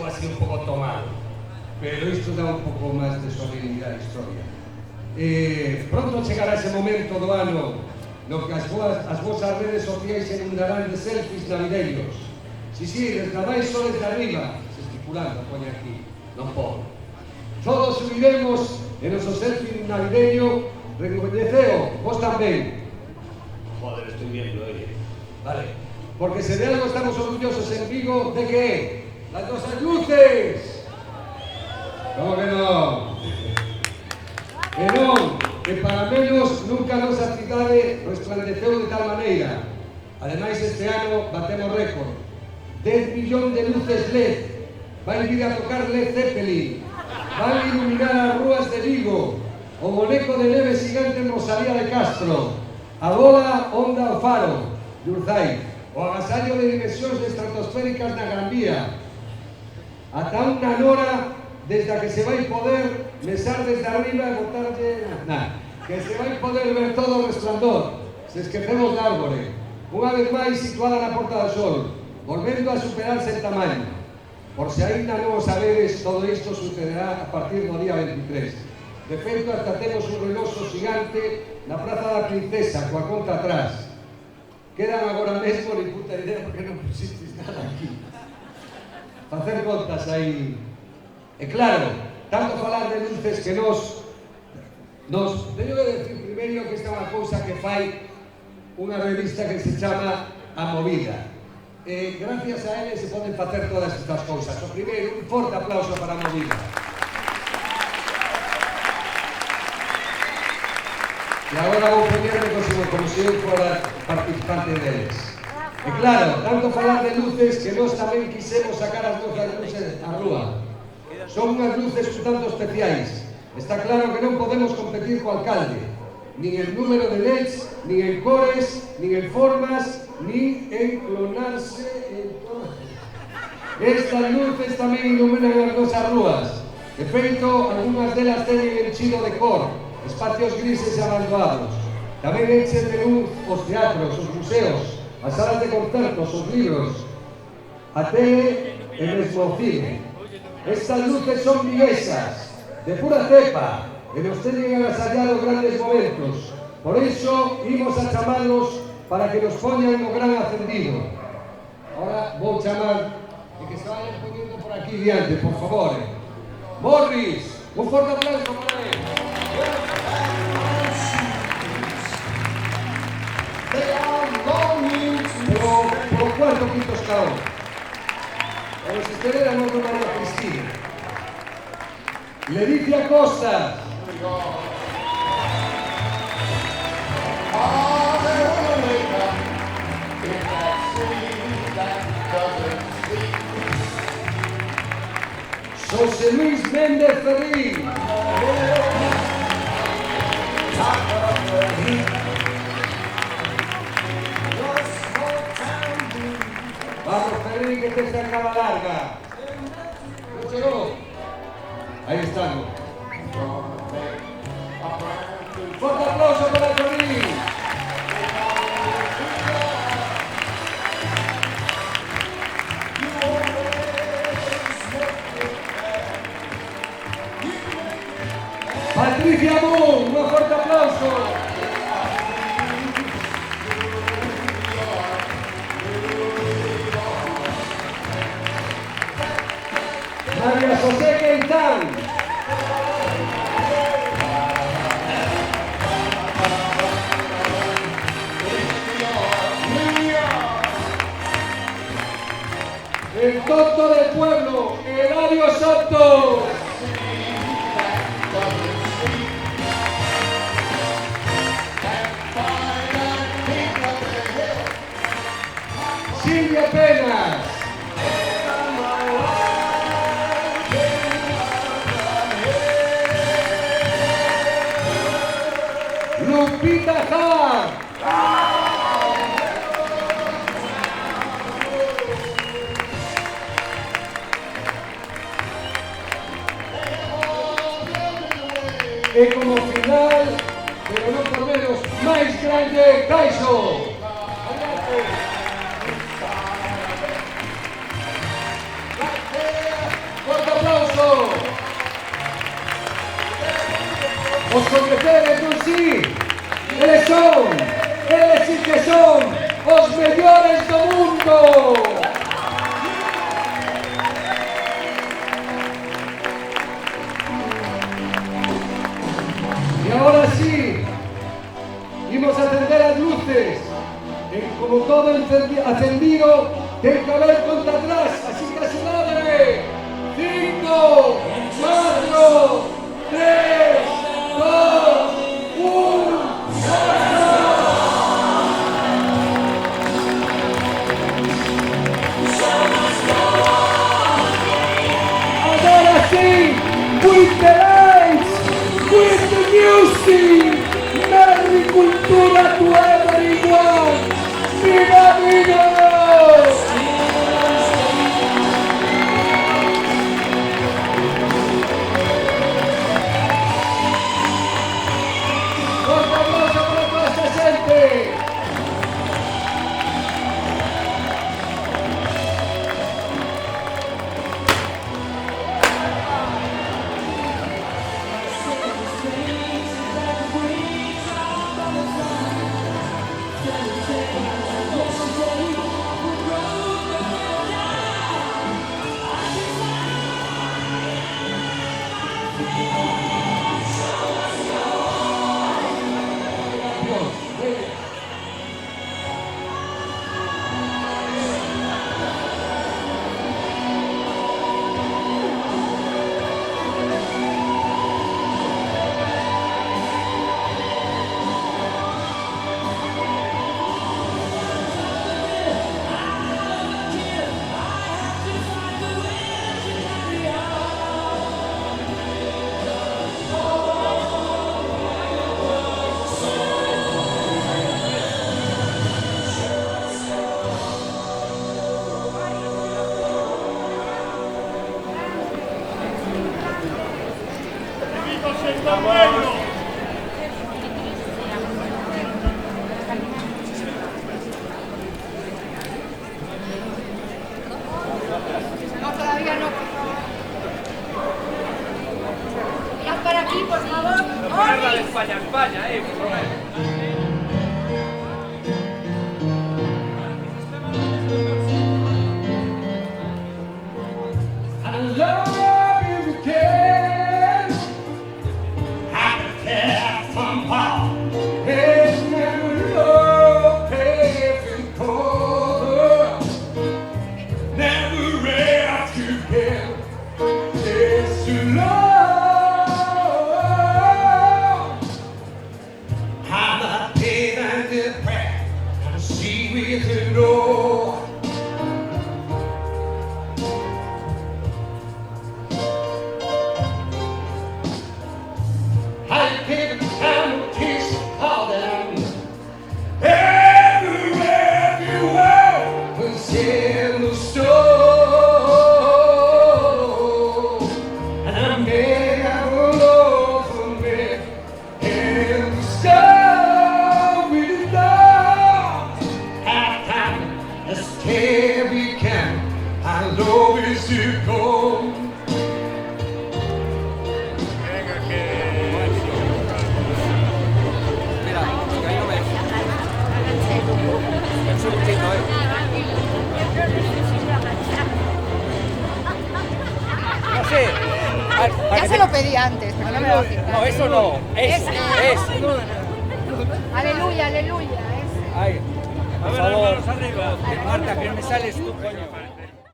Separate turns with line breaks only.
estou así un pouco tomado.
Pero isto dá un pouco máis de solemnidade á historia. Pronto chegará ese momento do ano no que as vosas redes sociais se inundarán de selfies navideños. Si, desde abaixo, desde arriba, se estipulando, pone aquí, non podo. Todos subiremos en noso selfie navideño, recoñeceo, vos tamén.
Joder, estoy viendo, oye. Vale.
Porque se de algo estamos orgullosos en Vigo, ¿de qué? ¡Las nosas luces! ¿Cómo que no? Que non, que para menos nunca a nosa cidade resplandeceu de tal maneira. Ademais, este ano batemos récord. 10 millóns de luces LED. Vai vir a tocar Led Zeppelin. Van iluminar as rúas de Vigo. O boneco de neve xigante en Rosalía de Castro. A bola onda ao faro de Urzai. O agasallo de dimensións estratosféricas na Gran Vía. Ata unha nora desde a que se vai poder mesar desde arriba e botarlle... que se vai poder ver todo o resplandor. Se esquecemos da árbore. Unha vez máis situada na Porta do Sol, volvendo a superarse en tamaño. Por se aínda non o sabedes, todo isto sucederá a partir do día 23. De feito, hasta temos un reloxo xigante na Praza da Princesa, coa conta atrás. Quedan agora mesmo, ni puta idea, porque non pusistes nada aquí. Facer contas aí. E claro, tanto falar de luces que nos teño que decir primeiro que esta é unha cousa que fai unha revista que se chama A Movida. Gracias a ele se poden facer todas estas cousas. O primeiro, un forte aplauso para A Movida. E agora vou poñerme como se eu fora participante deles. E claro, tanto falar de luces que nós tamén quisemos sacar as nosas luces á rúa. Son unhas luces un tanto especiais. Está claro que non podemos competir co alcalde, nin en número de LEDs, nin en cores, nin en formas, nin en clonarse en todo. Estas luces tamén iluminan as nosas rúas. De feito, algunhas delas teñen enchido de cor, espacios grises e abandonados. Tamén enchen de luz os teatros, os museos, as salas de concertos, os libros, a tele e mesmo o cine. Estas luces son viguesas, de pura cepa, e nos teñen agasallado grandes momentos. Por iso, imos a chamarlos para que nos poñan o gran acendido. Ahora vou chamar e que se vayan poniendo por aquí diante, por favor. Morris, un forte aplauso para él. Por cuarto quinto escalón. A los escaleras no María Cristina. Leticia Costa. José Luis Méndez Ferrín. Vamos, Ferrín, que te sacaba larga. ¿No llegó? Ahí estamos. ¡Fuerte aplauso para Ferrín! Patricia Moon, un fuerte aplauso. María José Quintán. El tonto del pueblo, Eladio Soto. Silvia Penas. Lupita Jar. E como final, pero non por menos, máis grande, Caixo. eles sí que son os mellores do mundo. Y ahora sí, imos a encender as luces. Como todo encendido, ten que haber conta atrás, así que se abre. 5, 4, 3, 2, 1. Ahora sí, with the lights, with the music, Merry Cultura to everyone. ¡Viva amigos! ¡Un aplauso para toda esta gente!
No, todavía no, por favor. Mirad para aquí, por favor.
La de España, España,
I love you again.
I can tell from Paul.
It's never love, paving color. Never have to get this to love.
I'm a pain and depressed. I'm see with the Lord. I gave a time to kiss all them.
Everywhere you go was in the store. And I made all over me in the sky with the dark.
Half time.
As stay we can, I love is to go.
Mira, que ahí no ves. Un segundito, No sé.
Ya se lo pedí antes, pero no me lo ha quitado.
No, eso no. Es.
Aleluya, aleluya. Ese.
Ay, por favor. Marta, que no me sales tú, coño.